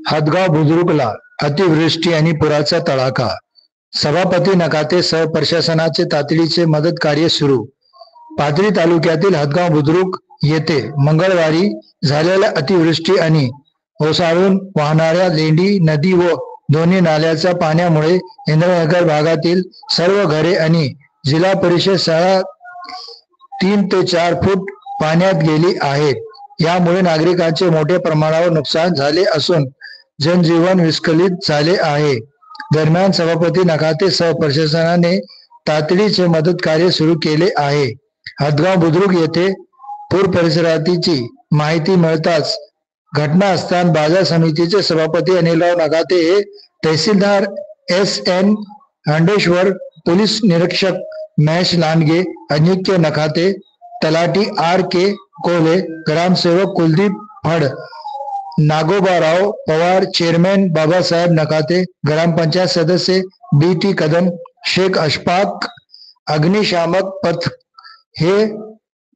हदगाव बुद्रुकला अतिवृष्टी आणि पुराचा तडाखा. सभापती नकाते सह प्रशासनाचे तातडीचे मदत कार्य सुरू. पाथरी तालुक्यातील हदगाव बुद्रुक येथे मंगळवारी झालेल्या अतिवृष्टी आणि ओसाडून वाहणाऱ्या लेंडी नदी व दोन्ही नाल्याच्या पाण्यामुळे इंद्रनगर भागातील सर्व घरे आणि जिल्हा परिषद शाळा 3 ते 4 फूट पाण्यात गेली आहेत. यामुळे नागरिकांचे मोठ्या प्रमाणावर नुकसान झाले असून जनजीवन विस्कळीत झाले आहे. दरम्यान सभापती नकाते सह प्रशासनाने तातडीचे मदत कार्य सुरू केले आहे. हदगाव बुद्रुक येथे पूर परिस्थितीची माहिती मिळताच घटनास्थान बाजार समितीचे सभापती अनिलराव नकाते हे तहसीलदार S.N. हंडेश्वर, पोलीस निरीक्षक महेश लांडगे, अजिंक्य नकाते, तलाठी R.K. कोले, ग्रामसेवक कुलदीप फड, नागोबाराव पवार, चेअरमॅन बाबासाहेब नकाते, ग्रामपंचायत सदस्य B.T. कदम, शेख अशफाक, अग्निशामक पथक हे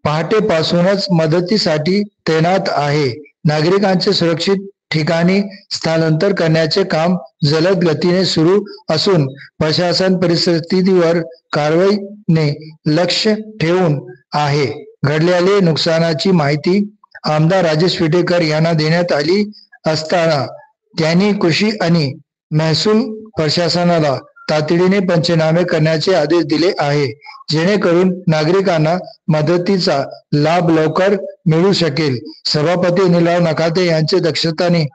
पहाटेपासूनच मदतीसाठी तैनात आहे. नागरिकांचे सुरक्षित ठिकाणी स्थलांतर करण्याचे काम जलद गतीने सुरू असून प्रशासन परिस्थितीवर कारवाईने लक्ष ठेवून आहे. घडलेल्या नुकसानाची माहिती आमदार राजेश विटेकर यांना देण्यात आली असताना त्यांनी कृषी आणि महसूल प्रशासनाला तातडीने पंचनामे करण्याचे आदेश दिले आहे, जेणेकरून नागरिकांना मदतीचा लाभ लवकर मिळू शकेल. सभापती अनिलराव नकाते यांच्या दक्षतेने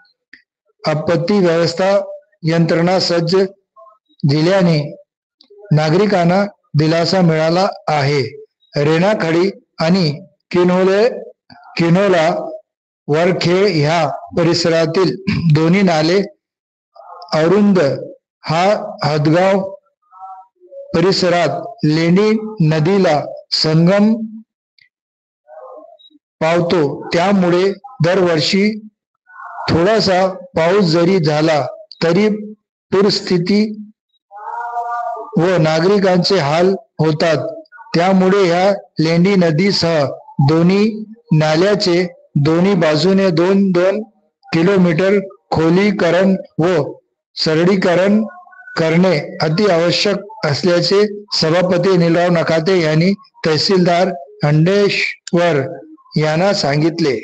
आपत्ती व्यवस्था यंत्रणा सज्ज दिल्याने नागरिकांना दिलासा मिळाला आहे. रेणाखडी आणि किनोला वरखेड ह्या परिसरातील दोन्ही नाले अरुंद हा हदगाव परिसरात लेंडी नदीला संगम पावतो. त्यामुळे दरवर्षी थोडासा पाऊस जरी झाला तरी पूरस्थिती व नागरिकांचे हाल होतात. त्यामुळे या लेंडी नदीसह दोन्ही नाल्याचे दोन्ही बाजूने 2-2 किलोमीटर खोलीकरण व सरळीकरण करणे अति आवश्यक असल्याचे सभापती अनिलराव नकाते यांनी तहसीलदार हंडेश्वर यांना सांगितले.